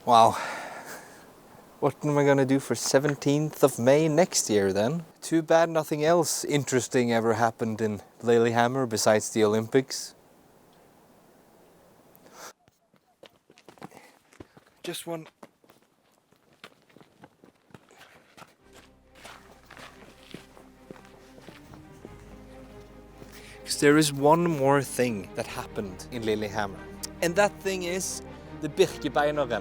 Wow. What am I gonna do for 17th of May next year then? Too bad nothing else interesting ever happened in Lillehammer besides the Olympics. Just one. Because there is one more thing that happened in Lillehammer. And that thing is the Birkebeiner.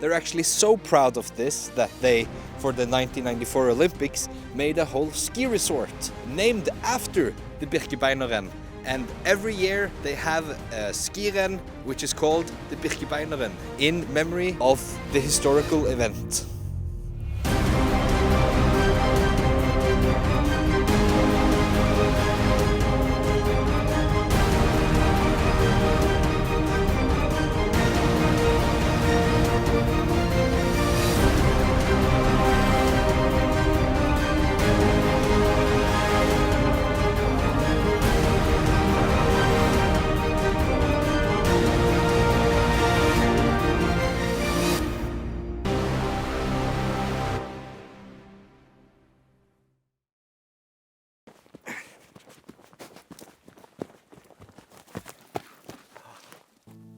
They're actually so proud of this that they, for the 1994 Olympics, made a whole ski resort named after the Birkebeiner. And every year they have a ski run which is called the Birkebeiner in memory of the historical event.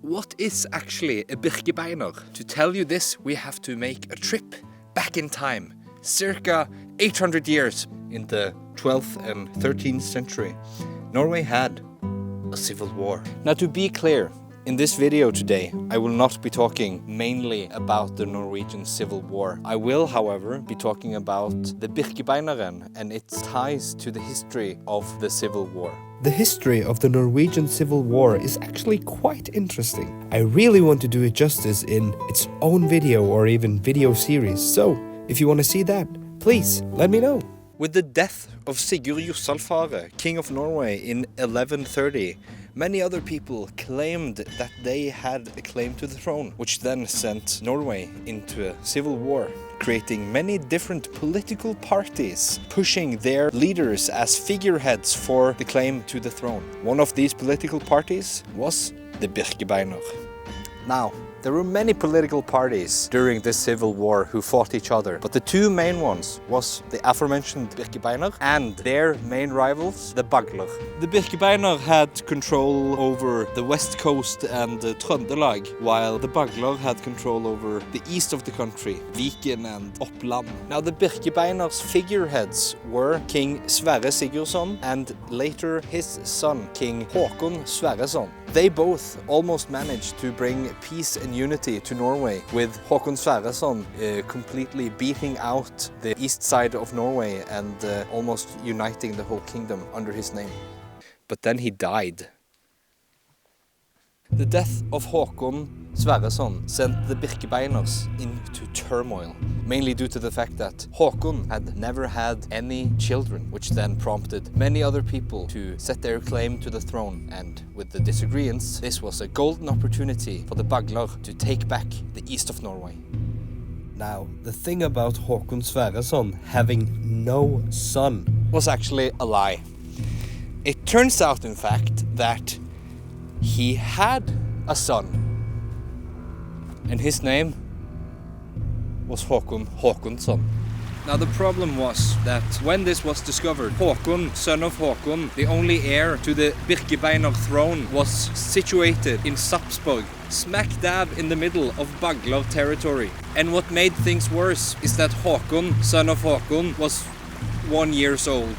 What is actually a Birkebeiner? To tell you this, we have to make a trip back in time, circa 800 years. In the 12th and 13th century, Norway had a civil war. Now, to be clear, in this video today, I will not be talking mainly about the Norwegian Civil War. I will, however, be talking about the Birkebeiner and its ties to the history of the Civil War. The history of the Norwegian Civil War is actually quite interesting. I really want to do it justice in its own video or even video series, so if you want to see that, please let me know. With the death of Sigurd Jossalfare, King of Norway, in 1130, many other people claimed that they had a claim to the throne, which then sent Norway into a civil war, creating many different political parties, pushing their leaders as figureheads for the claim to the throne. One of these political parties was the Birkebeiner. Now, there were many political parties during this civil war who fought each other, but the two main ones was the aforementioned Birkebeiner and their main rivals, the Bagler. The Birkebeiner had control over the west coast and Trøndelag, while the Bagler had control over the east of the country, Viken and Oppland. Now, the Birkebeiner's figureheads were King Sverre Sigurdsson and later his son, King Håkon Sverreson. They both almost managed to bring peace and unity to Norway, with Håkon Sverreson completely beating out the east side of Norway and almost uniting the whole kingdom under his name. But then he died. The death of Håkon Sverreson sent the Birkebeiners into turmoil, mainly due to the fact that Håkon had never had any children, which then prompted many other people to set their claim to the throne, and with the disagreements, this was a golden opportunity for the Bagler to take back the east of Norway. Now, the thing about Håkon Sverreson having no son was actually a lie. It turns out, in fact, that he had a son, and his name was Håkon Håkonsson. Now, the problem was that when this was discovered, Håkon, son of Håkon, the only heir to the Birkebeiner throne, was situated in Sarpsborg, smack dab in the middle of Bagler territory. And what made things worse is that Håkon, son of Håkon, was 1 year old.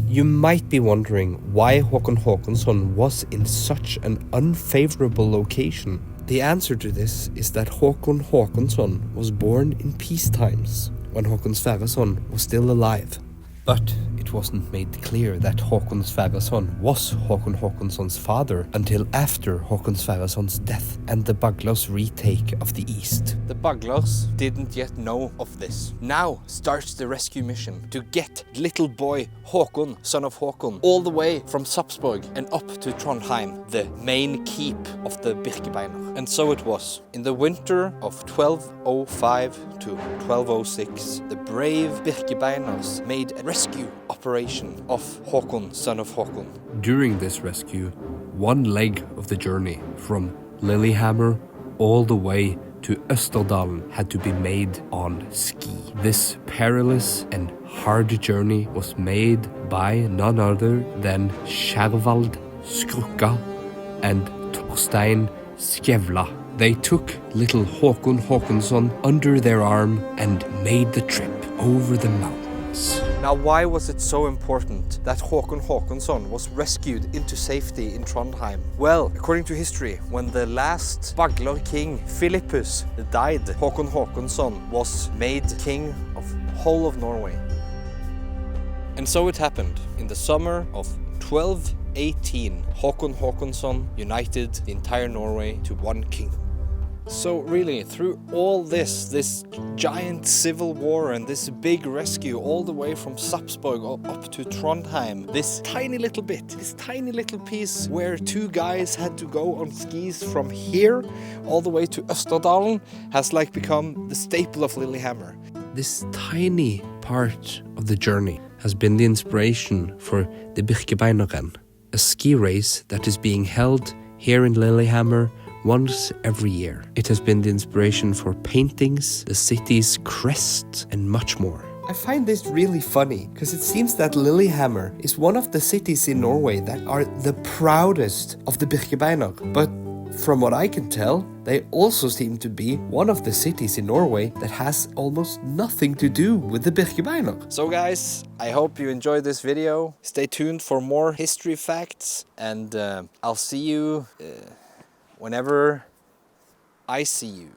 You might be wondering why Håkon Håkonsson was in such an unfavorable location. The answer to this is that Håkon Håkonsson was born in peace times, when Håkon Sverreson was still alive. But it wasn't made clear that Håkon Sverreson was Håkon Håkonsson's father until after Håkon Sverreson's death and the Bagler's retake of the east. The Baglers didn't yet know of this. Now starts the rescue mission to get little boy Håkon, son of Håkon, all the way from Sarpsborg and up to Trondheim, the main keep of the Birkebeiner. And so it was. In the winter of 1205 to 1206, the brave Birkebeiners made a rescue operation of Håkon, son of Håkon. During this rescue, one leg of the journey from Lillehammer all the way to Østerdalen had to be made on ski. This perilous and hard journey was made by none other than Skjervald Skrukka and Torstein Skjevla. They took little Håkon Håkonsson under their arm and made the trip over the mountains. Now, why was it so important that Håkon Håkonsson was rescued into safety in Trondheim? Well, according to history, when the last Bagler king, Philippus, died, Håkon Håkonsson was made king of whole of Norway. And so it happened. In the summer of 1218, Håkon Håkonsson united the entire Norway to one kingdom. So really, through all this giant civil war and this big rescue all the way from Sarpsborg up to Trondheim, this tiny little bit, this tiny little piece where two guys had to go on skis from here all the way to Østerdalen has like become the staple of Lillehammer. This tiny part of the journey has been the inspiration for the Birkebeiner, a ski race that is being held here in Lillehammer once every year. It has been the inspiration for paintings, the city's crest, and much more. I find this really funny, because it seems that Lillehammer is one of the cities in Norway that are the proudest of the Birkebeiner. But from what I can tell, they also seem to be one of the cities in Norway that has almost nothing to do with the Birkebeiner. So guys, I hope you enjoyed this video. Stay tuned for more history facts, and I'll see you whenever I see you.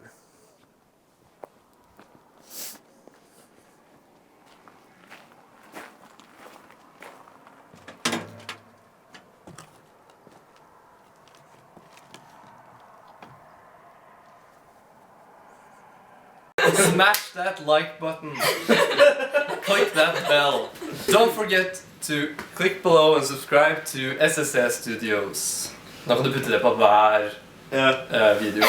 Smash that like button. Click that bell. Don't forget to click below and subscribe to SSS Studios. Da kan du putte det på hver video.